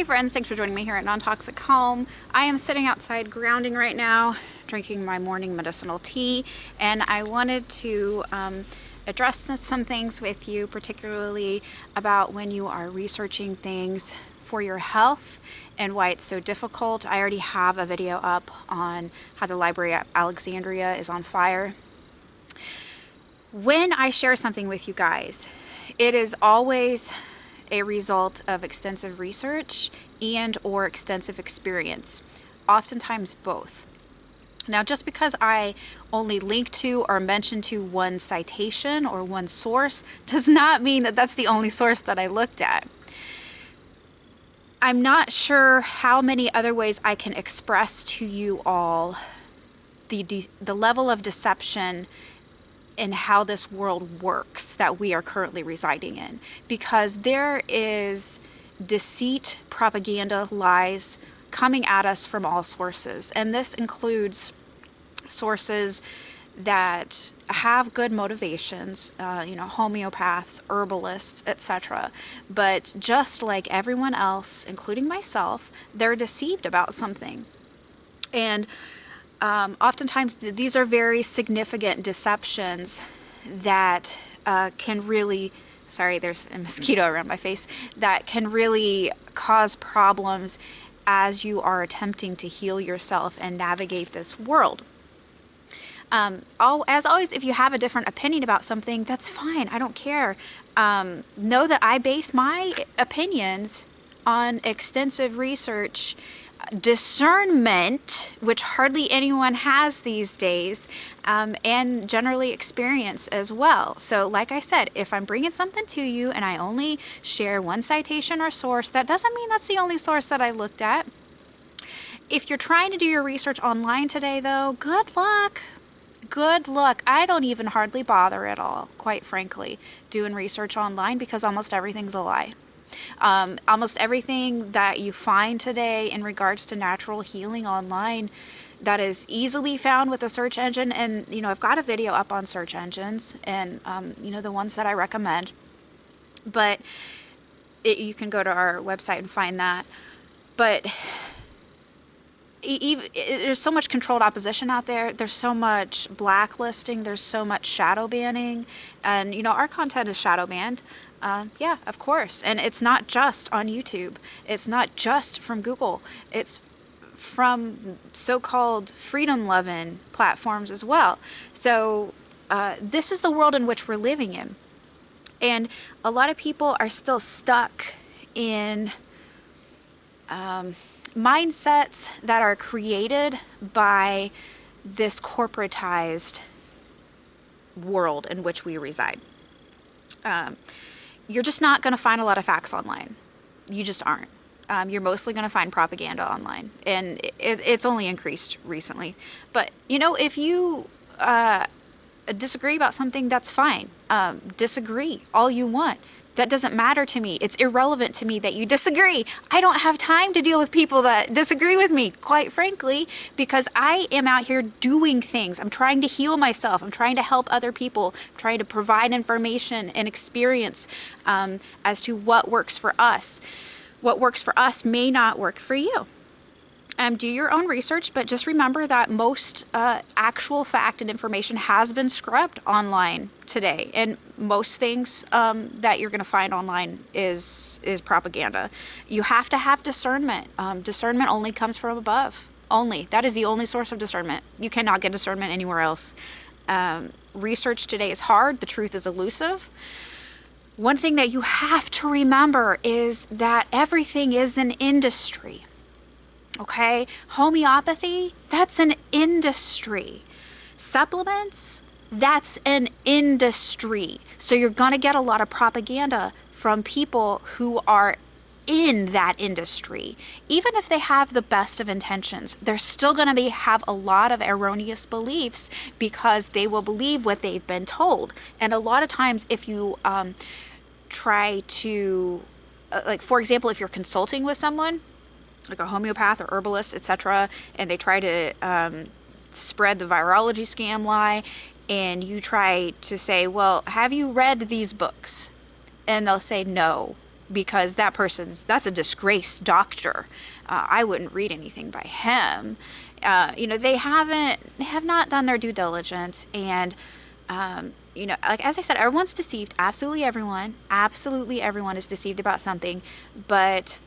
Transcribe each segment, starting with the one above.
Hey friends, thanks for joining me here at Non-Toxic Home. I am sitting outside grounding right now, drinking my morning medicinal tea, and I wanted to address some things with you, particularly about when you are researching things for your health and why it's so difficult. I already have a video up on how the Library at Alexandria is on fire. When I share something with you guys, it is always a result of extensive research and or extensive experience, oftentimes both. Now, just because I only link to or mention to one citation or one source does not mean that that's the only source that I looked at. I'm not sure how many other ways I can express to you all the level of deception in how this world works that we are currently residing in, because there is deceit, propaganda, lies coming at us from all sources, and this includes sources that have good motivations, homeopaths, herbalists, etc. But just like everyone else, including myself, they're deceived about something. And oftentimes these are very significant deceptions that can really, sorry, there's a mosquito around my face, that can really cause problems as you are attempting to heal yourself and navigate this world. As always, if you have a different opinion about something, that's fine. I don't care. Know that I base my opinions on extensive research, discernment, which hardly anyone has these days, and generally experience as well. So like I said, if I'm bringing something to you and I only share one citation or source, that doesn't mean that's the only source that I looked at. If you're trying to do your research online today, though, good luck. Good luck. I don't even hardly bother at all, quite frankly, doing research online, because almost everything's a lie. Almost everything that you find today in regards to natural healing online, that is easily found with a search engine. And, I've got a video up on search engines and, the ones that I recommend. But you can go to our website and find that. But there's so much controlled opposition out there. There's so much blacklisting. There's so much shadow banning. And, our content is shadow banned. Yeah, of course. And it's not just on YouTube. It's not just from Google. It's from so-called freedom-loving platforms as well. So this is the world in which we're living in. And a lot of people are still stuck in mindsets that are created by this corporatized world in which we reside. You're just not going to find a lot of facts online. You just aren't. You're mostly going to find propaganda online, and it's only increased recently. But, if you disagree about something, that's fine. Disagree all you want. That doesn't matter to me. It's irrelevant to me that you disagree. I don't have time to deal with people that disagree with me, quite frankly, because I am out here doing things. I'm trying to heal myself. I'm trying to help other people. I'm trying to provide information and experience as to what works for us. What works for us may not work for you. Do your own research, but just remember that most actual fact and information has been scrubbed online today, and most things that you're going to find online is propaganda. You have to have discernment. Discernment only comes from above. Only. That is the only source of discernment. You cannot get discernment anywhere else. Research today is hard. The truth is elusive. One thing that you have to remember is that everything is an industry. Okay, homeopathy, that's an industry. Supplements, that's an industry. So you're going to get a lot of propaganda from people who are in that industry. Even if they have the best of intentions, they're still going to have a lot of erroneous beliefs, because they will believe what they've been told. And a lot of times, if you try to, like, for example, if you're consulting with someone, like a homeopath or herbalist, etc., and they try to spread the virology scam lie, and you try to say, well, have you read these books? And they'll say, no, because that's a disgraced doctor. I wouldn't read anything by him. They have not done their due diligence, and like as I said, everyone's deceived. Absolutely everyone is deceived about something. But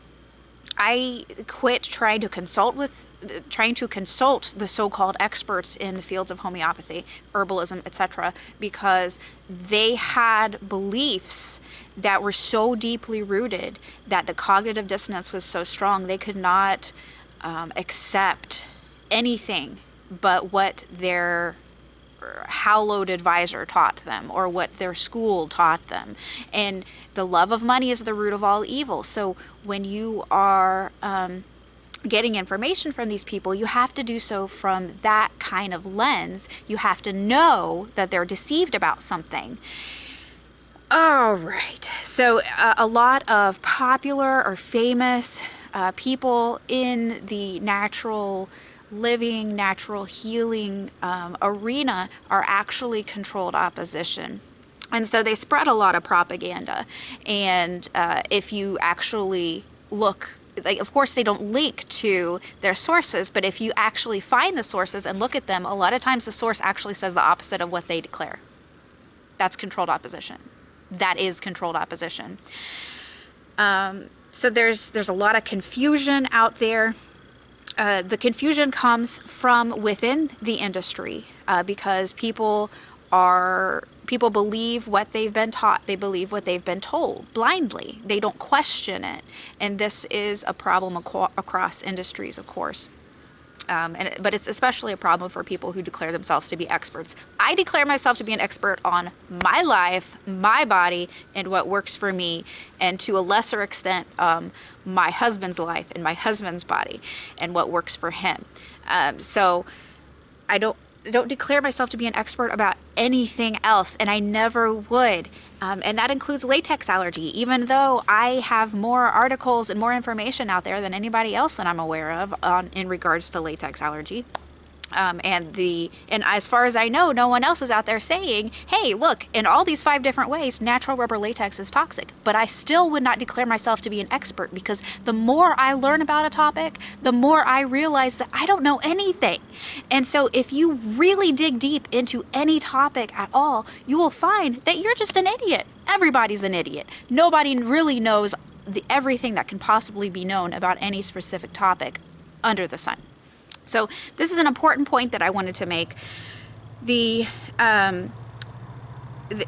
I quit trying to consult the so-called experts in the fields of homeopathy, herbalism, etc., because they had beliefs that were so deeply rooted that the cognitive dissonance was so strong they could not accept anything but what their hallowed advisor taught them or what their school taught them. And the love of money is the root of all evil. So when you are getting information from these people, you have to do so from that kind of lens. You have to know that they're deceived about something. All right. So a lot of popular or famous people in the natural living, natural healing arena are actually controlled opposition. And so they spread a lot of propaganda. And if you actually look, like, of course they don't link to their sources, but if you actually find the sources and look at them, a lot of times the source actually says the opposite of what they declare. That's controlled opposition. That is controlled opposition. So there's a lot of confusion out there. The confusion comes from within the industry because people believe what they've been taught. They believe what they've been told blindly. They don't question it. And this is a problem across industries, of course. But it's especially a problem for people who declare themselves to be experts. I declare myself to be an expert on my life, my body, and what works for me, and to a lesser extent, my husband's life and my husband's body and what works for him. So I don't declare myself to be an expert about anything else, and I never would. And that includes latex allergy, even though I have more articles and more information out there than anybody else that I'm aware of in regards to latex allergy. And as far as I know, no one else is out there saying, hey, look, in all these 5 different ways, natural rubber latex is toxic. But I still would not declare myself to be an expert, because the more I learn about a topic, the more I realize that I don't know anything. And so if you really dig deep into any topic at all, you will find that you're just an idiot. Everybody's an idiot. Nobody really knows everything that can possibly be known about any specific topic under the sun. So this is an important point that I wanted to make.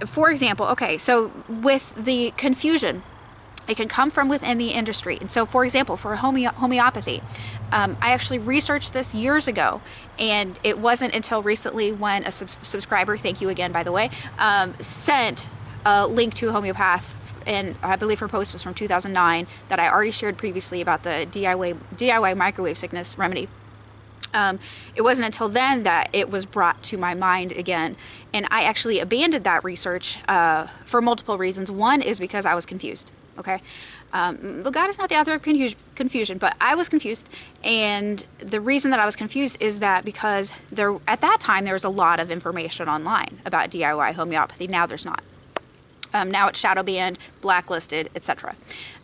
For example, okay, so with the confusion, it can come from within the industry. And so, for example, for homeopathy, I actually researched this years ago, and it wasn't until recently when a subscriber, thank you again, by the way, sent a link to a homeopath, and I believe her post was from 2009, that I already shared previously about the DIY microwave sickness remedy. It wasn't until then that it was brought to my mind again, and I actually abandoned that research for multiple reasons. One is because I was confused, okay? But God is not the author of confusion, but I was confused, and the reason that I was confused is that because at that time there was a lot of information online about DIY homeopathy. Now there's not. Now it's shadow banned, blacklisted, etc.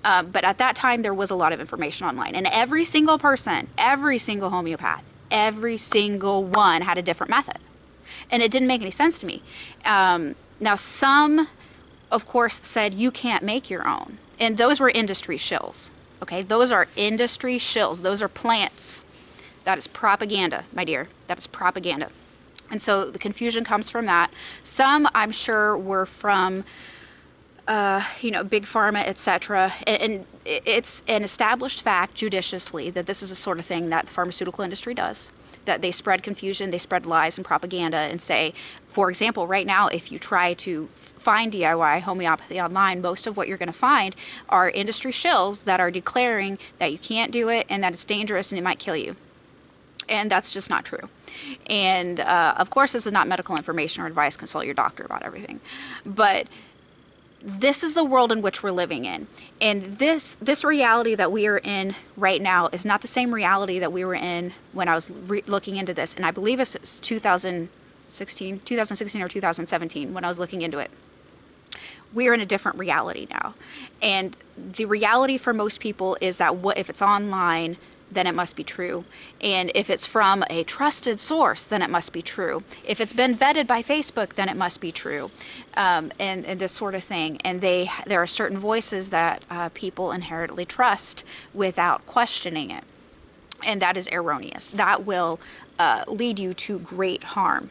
But at that time there was a lot of information online, and every single person, every single homeopath, every single one had a different method, and it didn't make any sense to me. Now some, of course, said you can't make your own, and those were industry shills. Okay, those are industry shills. Those are plants. That is propaganda, my dear. That is propaganda. And so the confusion comes from that. Some, I'm sure, were from big pharma, etc. And it's an established fact judiciously that this is the sort of thing that the pharmaceutical industry does, that they spread confusion, they spread lies and propaganda, and say, for example, right now, if you try to find DIY homeopathy online, most of what you're going to find are industry shills that are declaring that you can't do it and that it's dangerous and it might kill you. And that's just not true. And of course, this is not medical information or advice. Consult your doctor about everything. But this is the world in which we're living in. And this reality that we are in right now is not the same reality that we were in when I was looking into this. And I believe it's 2016 or 2017 when I was looking into it. we are in a different reality now. And the reality for most people is that if it's online, then it must be true. And if it's from a trusted source, then it must be true. If it's been vetted by Facebook, then it must be true. And this sort of thing. And there are certain voices that people inherently trust without questioning it. And that is erroneous. That will lead you to great harm.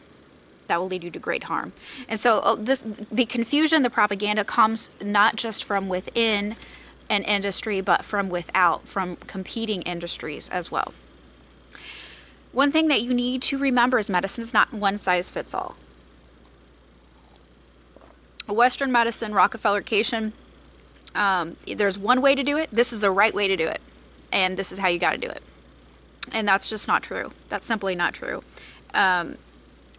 That will lead you to great harm. And so the confusion, the propaganda comes not just from within an industry, but from without, from competing industries as well. One thing that you need to remember is medicine is not one size fits all. Western medicine, Rockefellercation, there's one way to do it. This is the right way to do it. And this is how you got to do it. And that's just not true. That's simply not true.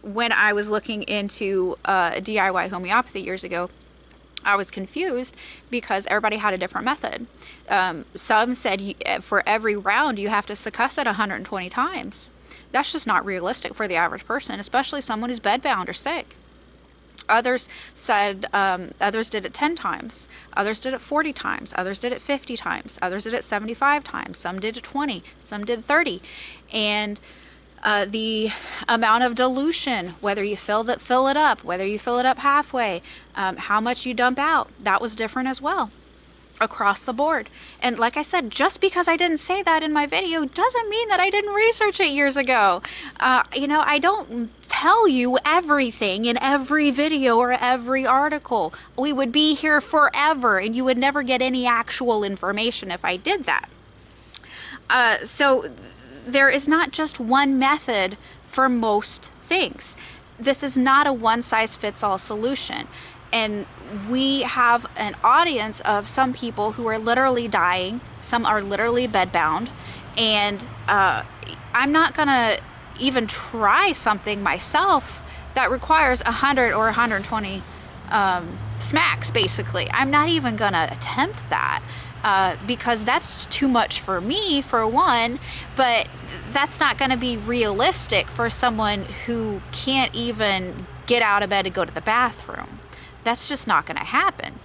When I was looking into DIY homeopathy years ago, I was confused because everybody had a different method. Some said for every round you have to succuss it 120 times. That's just not realistic for the average person, especially someone who's bedbound or sick. Others said, others did it 10 times, others did it 40 times, others did it 50 times, others did it 75 times, some did it 20, some did 30. And the amount of dilution, whether you fill it up, whether you fill it up halfway, how much you dump out, that was different as well across the board. And like I said, just because I didn't say that in my video doesn't mean that I didn't research it years ago. I don't tell you everything in every video or every article. We would be here forever and you would never get any actual information if I did that. So there is not just one method for most things. This is not a one-size-fits-all solution. And we have an audience of some people who are literally dying. Some are literally bedbound. And I'm not going to even try something myself that requires 100 or 120 smacks, basically. I'm not even going to attempt that. Because that's too much for me, for one, but that's not going to be realistic for someone who can't even get out of bed to go to the bathroom. That's just not going to happen.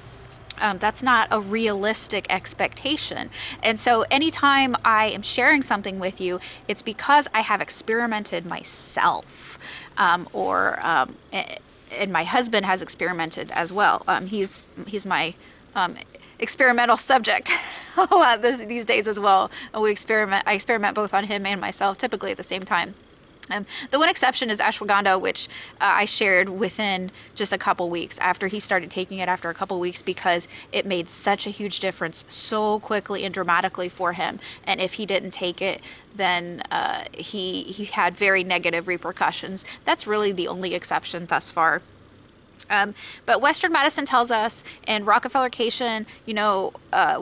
That's not a realistic expectation. And so anytime I am sharing something with you, it's because I have experimented myself, and my husband has experimented as well. He's my experimental subject a lot these days as well. I experiment both on him and myself, typically at the same time. The one exception is ashwagandha, which I shared within just a couple weeks after he started taking it, after a couple weeks, because it made such a huge difference so quickly and dramatically for him. And if he didn't take it, then he had very negative repercussions. That's really the only exception thus far. But Western medicine tells us, and Rockefellercation,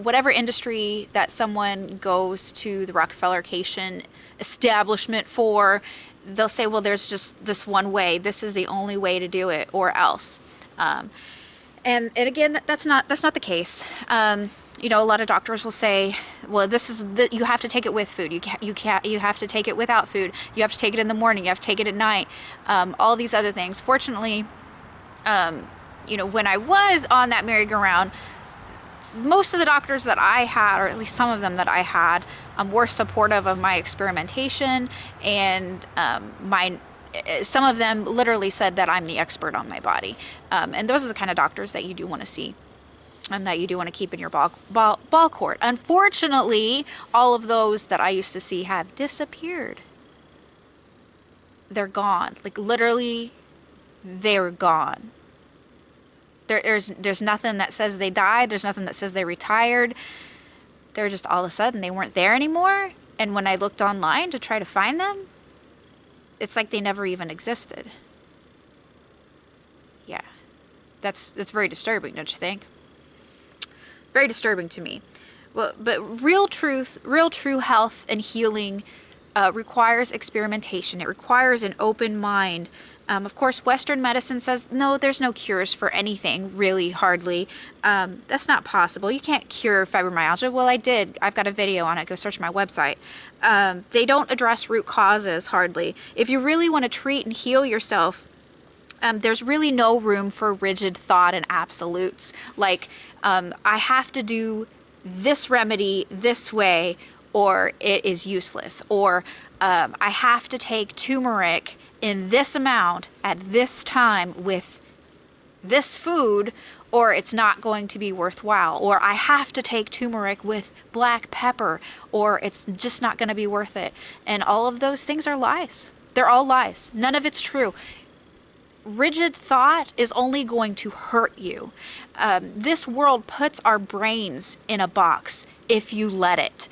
whatever industry that someone goes to the Rockefellercation establishment for, they'll say, well, there's just this one way. This is the only way to do it, or else. And again, that's not the case. A lot of doctors will say, well, you have to take it with food. You have to take it without food. You have to take it in the morning. You have to take it at night. All these other things. Fortunately, when I was on that merry-go-round, most of the doctors that I had, or at least some of them that I had, were supportive of my experimentation, and some of them literally said that I'm the expert on my body. And those are the kind of doctors that you do want to see, and that you do want to keep in your ball court. Unfortunately, all of those that I used to see have disappeared. They're gone. Like, literally, they're gone. There's nothing that says they died. There's nothing that says they retired. They're just all of a sudden they weren't there anymore. And when I looked online to try to find them, it's like they never even existed. Yeah, that's very disturbing, don't you think? Very disturbing to me. Well, but real true health and healing requires experimentation. It requires an open mind. Of course, Western medicine says, no, there's no cures for anything, really, hardly. That's not possible. You can't cure fibromyalgia. Well, I did. I've got a video on it. Go search my website. They don't address root causes, hardly. If you really want to treat and heal yourself, There's really no room for rigid thought and absolutes. Like, I have to do this remedy this way or it is useless. Or I have to take turmeric in this amount at this time with this food or it's not going to be worthwhile. Or I have to take turmeric with black pepper or it's just not going to be worth it. And all of those things are lies. They're all lies. None of it's true. Rigid thought is only going to hurt you. This world puts our brains in a box if you let it.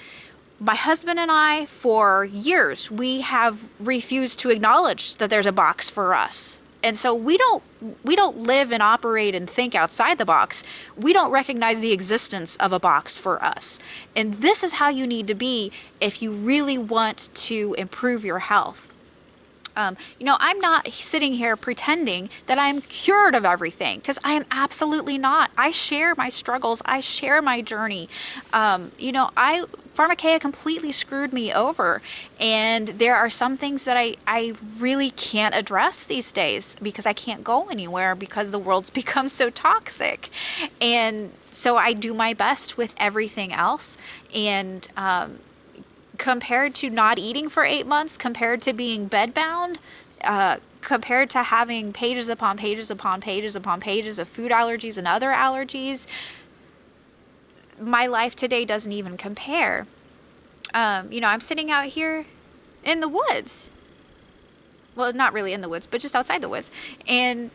My husband and I, for years, we have refused to acknowledge that there's a box for us. And so we don't live and operate and think outside the box. We don't recognize the existence of a box for us. And this is how you need to be if you really want to improve your health. I'm not sitting here pretending that I'm cured of everything, because I am absolutely not. I share my struggles. I share my journey. Pharmakeia completely screwed me over, and there are some things that I really can't address these days because I can't go anywhere because the world's become so toxic. And so I do my best with everything else. And compared to not eating for 8 months, compared to being bedbound, compared to having pages upon pages upon pages upon pages of food allergies and other allergies, my life today doesn't even compare. I'm sitting out here in the woods. Well, not really in the woods, but just outside the woods. And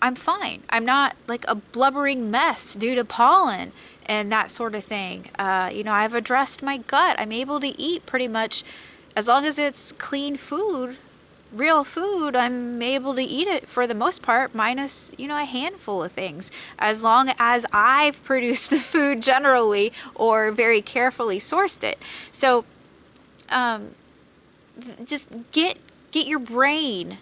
I'm fine. I'm not like a blubbering mess due to pollen and that sort of thing. I've addressed my gut. I'm able to eat pretty much, as long as it's clean food, real food, I'm able to eat it for the most part, minus, a handful of things. As long as I've produced the food generally or very carefully sourced it. So, just get your brain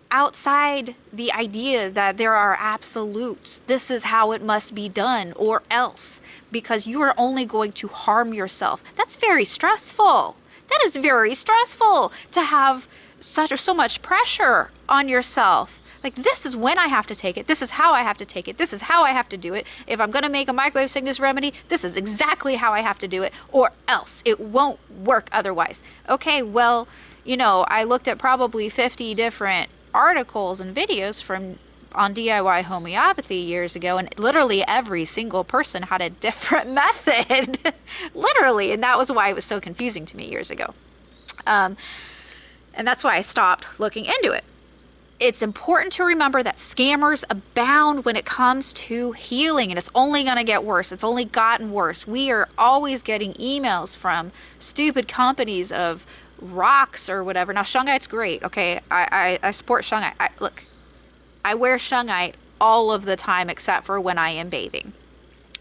outside the idea that there are absolutes. This is how it must be done or else, because you are only going to harm yourself. That's very stressful. That is very stressful to have so much pressure on yourself. Like, this is when I have to take it. This is how I have to take it. This is how I have to do it. If I'm going to make a microwave sickness remedy, this is exactly how I have to do it, or else it won't work otherwise. Okay, well, I looked at probably 50 different articles and videos on DIY homeopathy years ago, and literally every single person had a different method. Literally, and that was why it was so confusing to me years ago. And that's why I stopped looking into it. It's important to remember that scammers abound when it comes to healing, and it's only going to get worse. It's only gotten worse. We are always getting emails from stupid companies of rocks or whatever. Now, shungite's great, okay? I support shungite. Look, I wear shungite all of the time except for when I am bathing.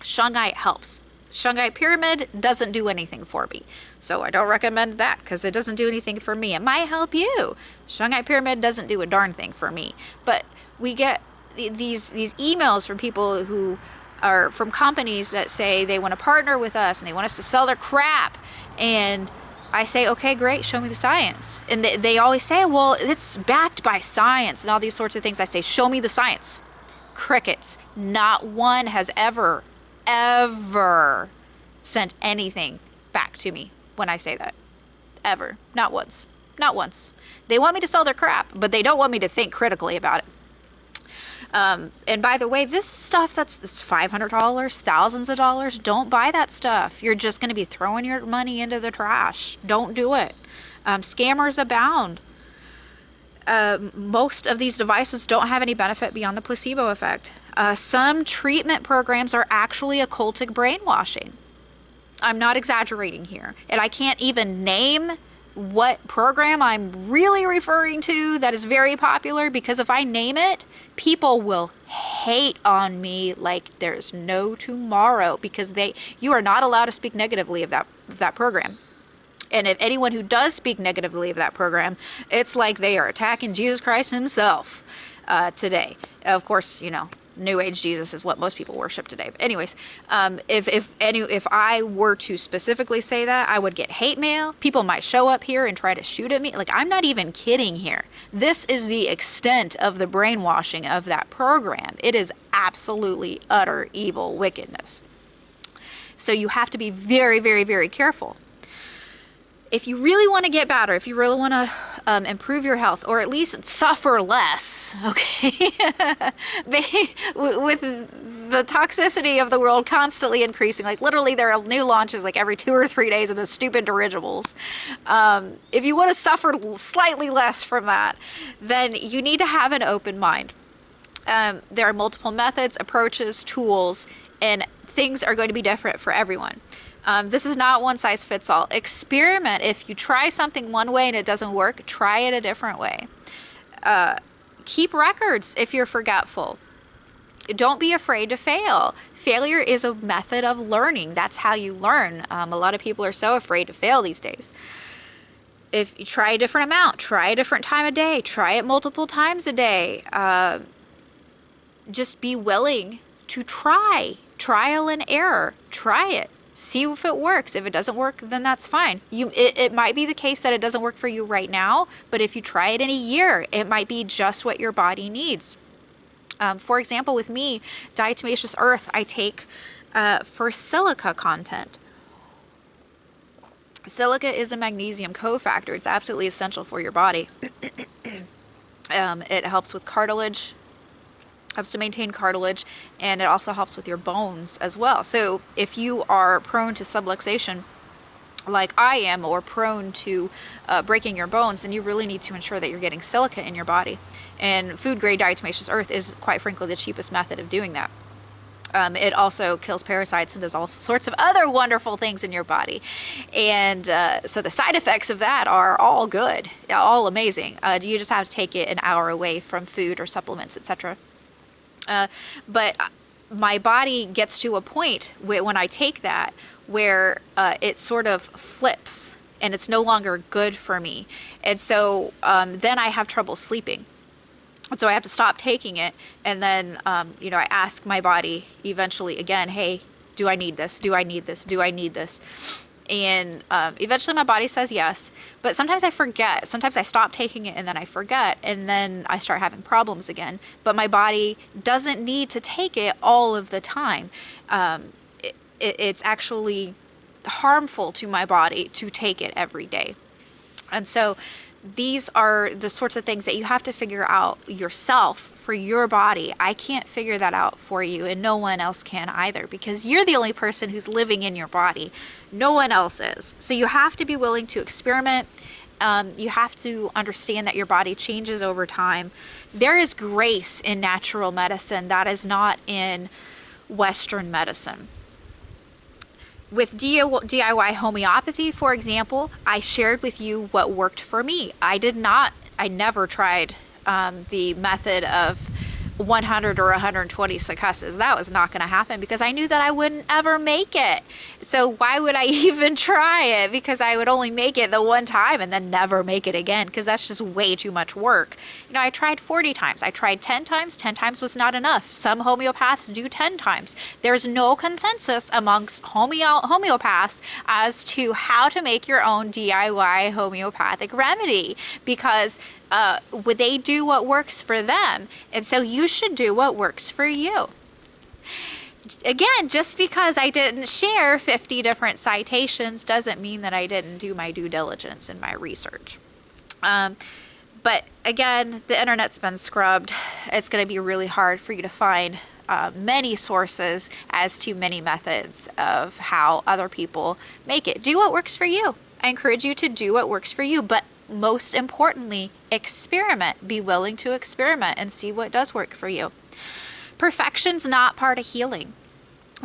Shungite helps. Shungite pyramid doesn't do anything for me. So I don't recommend that because it doesn't do anything for me. It might help you. Shungite pyramid doesn't do a darn thing for me. But we get these emails from people who are from companies that say they want to partner with us and they want us to sell their crap. And I say, okay, great, show me the science. And they always say, well, it's backed by science and all these sorts of things. I say, show me the science. Crickets. Not one has ever sent anything back to me when I say that. Ever. Not once. Not once. They want me to sell their crap, but they don't want me to think critically about it. And by the way, this stuff that's $500, thousands of dollars, don't buy that stuff. You're just going to be throwing your money into the trash. Don't do it. Scammers abound. Most of these devices don't have any benefit beyond the placebo effect. Some treatment programs are actually occultic brainwashing. I'm not exaggerating here. And I can't even name what program I'm really referring to that is very popular, because if I name it, people will hate on me like there's no tomorrow, because you are not allowed to speak negatively of that program. And if anyone who does speak negatively of that program, it's like they are attacking Jesus Christ himself today. Of course, New Age Jesus is what most people worship today. But anyways, if I were to specifically say that, I would get hate mail. People might show up here and try to shoot at me. Like, I'm not even kidding here. This is the extent of the brainwashing of that program. It is absolutely utter evil wickedness. So you have to be very, very, very careful. If you really want to get better, if you really want to improve your health, or at least suffer less, okay, with the toxicity of the world constantly increasing, like literally there are new launches like every 2 or 3 days of the stupid dirigibles. If you want to suffer slightly less from that, then you need to have an open mind. There are multiple methods, approaches, tools, and things are going to be different for everyone. This is not one size fits all. Experiment. If you try something one way and it doesn't work, try it a different way. Keep records if you're forgetful. Don't be afraid to fail. Failure is a method of learning. That's how you learn. A lot of people are so afraid to fail these days. If you try a different amount, try a different time of day, try it multiple times a day. Just be willing to try. Trial and error. Try it. See if it works. If it doesn't work, then that's fine. It might be the case that it doesn't work for you right now, but if you try it in a year, it might be just what your body needs. For example, with me, diatomaceous earth, I take for silica content. Silica is a magnesium cofactor. It's absolutely essential for your body. It helps with cartilage, helps to maintain cartilage, and it also helps with your bones as well. So if you are prone to subluxation like I am, or prone to breaking your bones, then you really need to ensure that you're getting silica in your body. And food grade diatomaceous earth is quite frankly the cheapest method of doing that. It also kills parasites and does all sorts of other wonderful things in your body. And so the side effects of that are all good, all amazing. You just have to take it an hour away from food or supplements, etc. But my body gets to a point when I take that where it sort of flips and it's no longer good for me. And so then I have trouble sleeping. So I have to stop taking it. And then, I ask my body eventually again, hey, do I need this? Do I need this? Do I need this? And eventually my body says yes, but sometimes I forget. Sometimes I stop taking it and then I forget, and then I start having problems again. But my body doesn't need to take it all of the time. It's actually harmful to my body to take it every day. And so these are the sorts of things that you have to figure out yourself for your body. I can't figure that out for you, and no one else can either, because you're the only person who's living in your body. No one else is. So you have to be willing to experiment. You have to understand that your body changes over time. There is grace in natural medicine that is not in Western medicine. With DIY homeopathy, for example, I shared with you what worked for me. I never tried the method of 100 or 120 successes. That was not going to happen because I knew that I wouldn't ever make it. So why would I even try it? Because I would only make it the one time and then never make it again, because that's just way too much work. I tried 40 times. I tried 10 times. 10 times was not enough. Some homeopaths do 10 times. There's no consensus amongst homeopaths as to how to make your own DIY homeopathic remedy, because they do what works for them. And so you should do what works for you. Again, just because I didn't share 50 different citations doesn't mean that I didn't do my due diligence in my research. But again, the internet's been scrubbed. It's going to be really hard for you to find many sources as to many methods of how other people make it. Do what works for you. I encourage you to do what works for you, but most importantly, experiment. Be willing to experiment and see what does work for you. Perfection's not part of healing.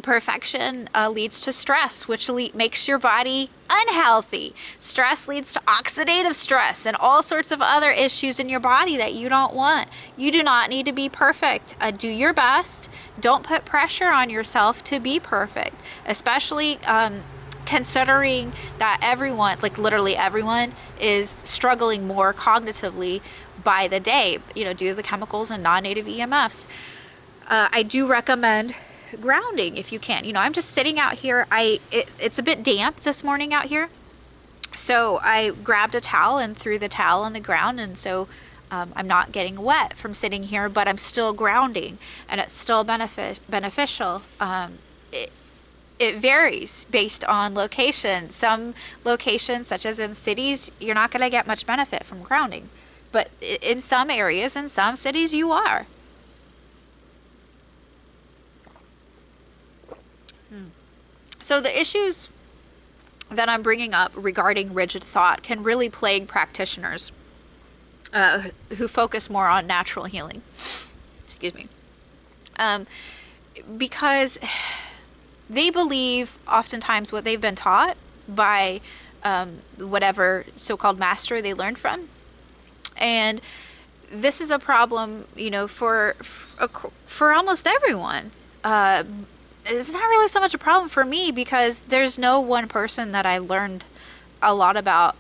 Perfection leads to stress, which makes your body unhealthy. Stress leads to oxidative stress and all sorts of other issues in your body that you don't want. You do not need to be perfect. Do your best. Don't put pressure on yourself to be perfect, especially considering that everyone, like literally everyone, is struggling more cognitively by the day, due to the chemicals and non-native EMFs. I do recommend grounding if you can. You know, I'm just sitting out here. It's a bit damp this morning out here. So I grabbed a towel and threw the towel on the ground, and so I'm not getting wet from sitting here, but I'm still grounding, and it's still beneficial. It varies based on location. Some locations, such as in cities, you're not going to get much benefit from grounding. But in some areas, in some cities, you are. So the issues that I'm bringing up regarding rigid thought can really plague practitioners who focus more on natural healing. Excuse me. Because they believe oftentimes what they've been taught by whatever so-called master they learned from. And this is a problem, you know, for almost everyone. It's not really so much a problem for me because there's no one person that I learned a lot about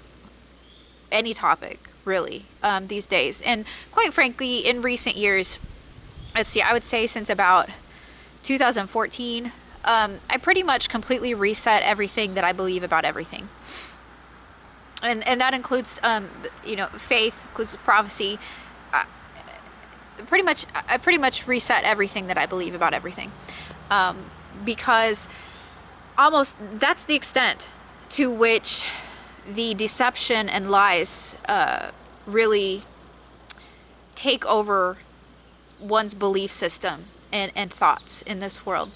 any topic, really, these days. And quite frankly, in recent years, let's see, I would say since about 2014, I pretty much completely reset everything that I believe about everything. And that includes, you know, faith, includes prophecy. I pretty much reset everything that I believe about everything. Because almost that's the extent to which the deception and lies really take over one's belief system and thoughts in this world.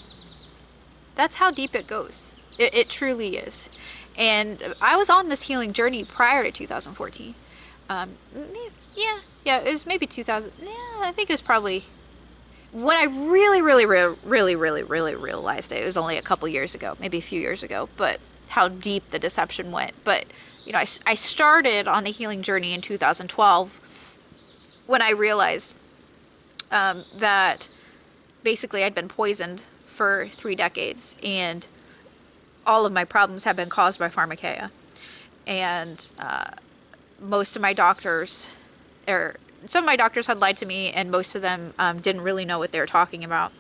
That's how deep it goes. It truly is. And I was on this healing journey prior to 2014. Yeah, it was maybe 2000. Yeah, I think it was probably when I really realized it. It was only a couple years ago, maybe a few years ago, but how deep the deception went. But, you know, I started on the healing journey in 2012 when I realized that basically I'd been poisoned for 3 decades, and all of my problems have been caused by pharmakeia. And most of my doctors, or some of my doctors had lied to me, and most of them didn't really know what they were talking about.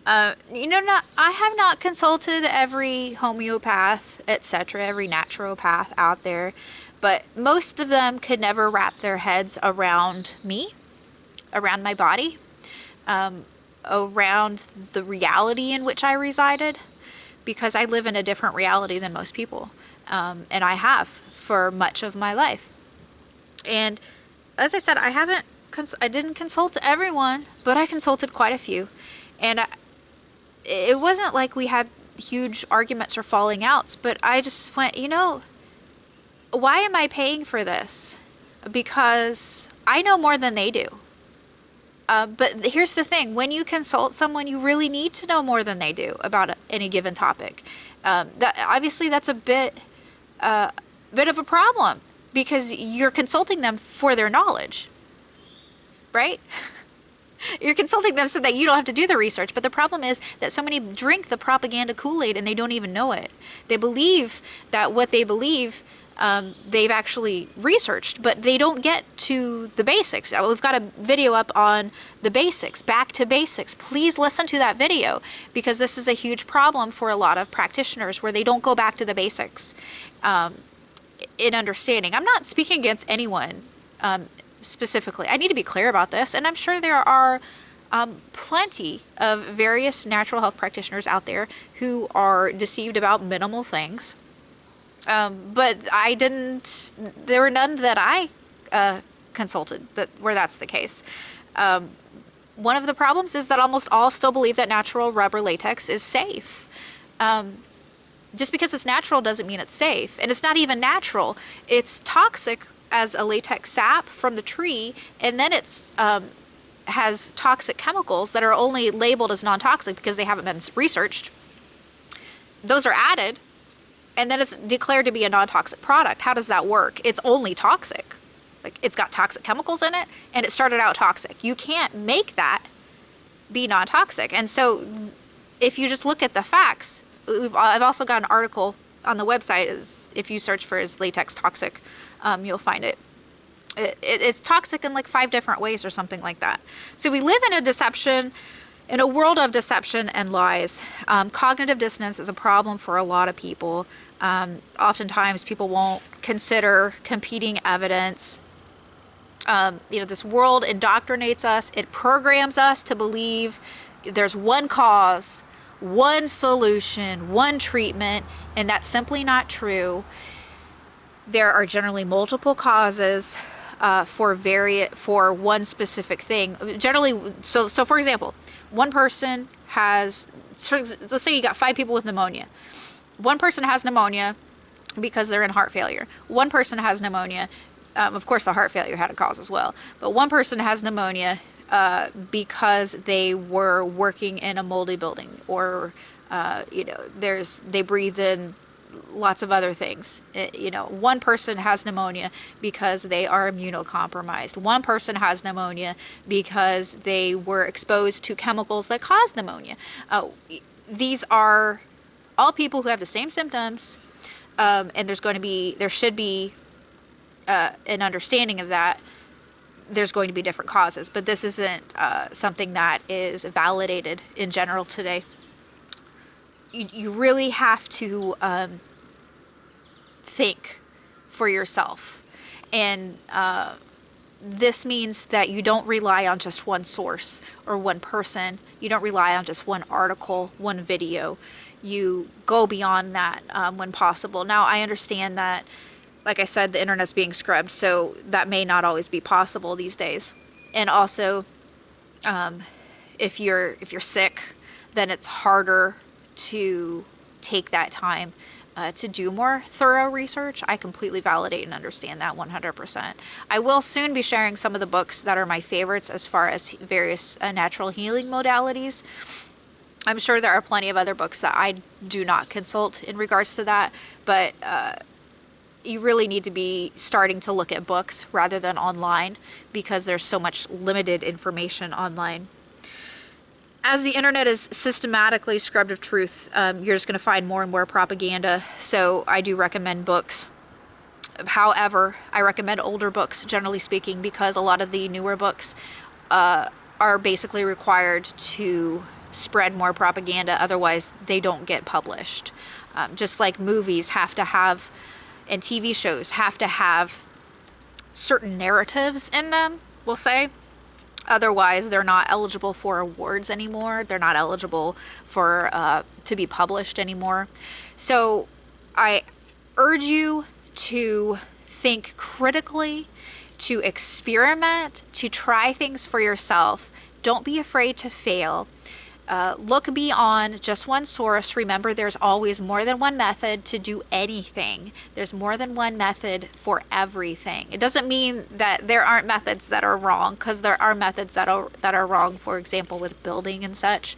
You know, I have not consulted every homeopath, etc., every naturopath out there, but most of them could never wrap their heads around me, around my body, around the reality in which I resided, because I live in a different reality than most people, and I have for much of my life. And as I said, I didn't consult everyone, but I consulted quite a few, and it wasn't like we had huge arguments or falling outs, but I just went, you know, why am I paying for this? Because I know more than they do. But here's the thing, when you consult someone, you really need to know more than they do about any given topic. Obviously that's a bit of a problem, because you're consulting them for their knowledge, right? You're consulting them so that you don't have to do the research. But the problem is that so many drink the propaganda Kool-Aid and they don't even know it. They believe that what they believe they've actually researched, but they don't get to the basics. We've got a video up on the basics, back to basics. Please listen to that video, because this is a huge problem for a lot of practitioners where they don't go back to the basics in understanding. I'm not speaking against anyone specifically. I need to be clear about this, and I'm sure there are plenty of various natural health practitioners out there who are deceived about minimal things. But there were none that I consulted where that's the case. One of the problems is that almost all still believe that natural rubber latex is safe. Just because it's natural doesn't mean it's safe. And it's not even natural. It's toxic as a latex sap from the tree, and then it's has toxic chemicals that are only labeled as non-toxic because they haven't been researched. Those are added, and then it's declared to be a non-toxic product. How does that work? It's only toxic. Like, it's got toxic chemicals in it, and it started out toxic. You can't make that be non-toxic. And so if you just look at the facts, I've also got an article on the website. If you search for is latex toxic, you'll find it. It's toxic in like 5 different ways or something like that. So we live in a world of deception and lies. Cognitive dissonance is a problem for a lot of people. Oftentimes people won't consider competing evidence. This world indoctrinates us. It programs us to believe there's one cause, one solution, one treatment, and that's simply not true. There are generally multiple causes for one specific thing. Generally, so for example, one person let's say you got 5 people with pneumonia. One person has pneumonia because they're in heart failure. One person has pneumonia. Of course, the heart failure had a cause as well. But one person has pneumonia because they were working in a moldy building, or they breathe in lots of other things. One person has pneumonia because they are immunocompromised. One person has pneumonia because they were exposed to chemicals that cause pneumonia. These are all people who have the same symptoms, and there should be an understanding of that. There's going to be different causes, but this isn't something that is validated in general today. You really have to think for yourself, and this means that you don't rely on just one source or one person. You don't rely on just one article, one video. You go beyond that when possible. Now, I understand that, like I said, the internet's being scrubbed, so that may not always be possible these days. And also, if you're sick, then it's harder to take that time to do more thorough research. I completely validate and understand that 100%. I will soon be sharing some of the books that are my favorites as far as various natural healing modalities. I'm sure there are plenty of other books that I do not consult in regards to that, but you really need to be starting to look at books rather than online, because there's so much limited information online. As the internet is systematically scrubbed of truth, you're just going to find more and more propaganda. So I do recommend books. However, I recommend older books, generally speaking, because a lot of the newer books are basically required to spread more propaganda. Otherwise, they don't get published. Just like movies have to have, and TV shows have to have certain narratives in them, we'll say. Otherwise, they're not eligible for awards anymore. They're not eligible for to be published anymore. So I urge you to think critically, to experiment, to try things for yourself. Don't be afraid to fail. Look beyond just one source. Remember, there's always more than one method to do anything. There's more than one method for everything. It doesn't mean that there aren't methods that are wrong, because there are methods that are wrong, for example, with building and such.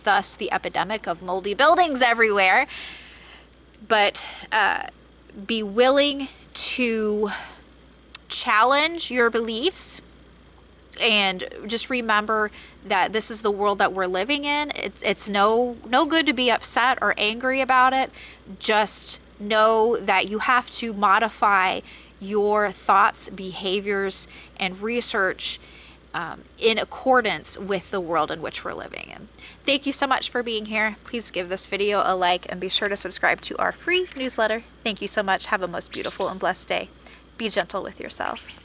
Thus, the epidemic of moldy buildings everywhere. But be willing to challenge your beliefs, and just remember that this is the world that we're living in. It's no good to be upset or angry about it. Just know that you have to modify your thoughts, behaviors, and research in accordance with the world in which we're living in. Thank you so much for being here. Please give this video a like and be sure to subscribe to our free newsletter. Thank you so much. Have a most beautiful and blessed day. Be gentle with yourself.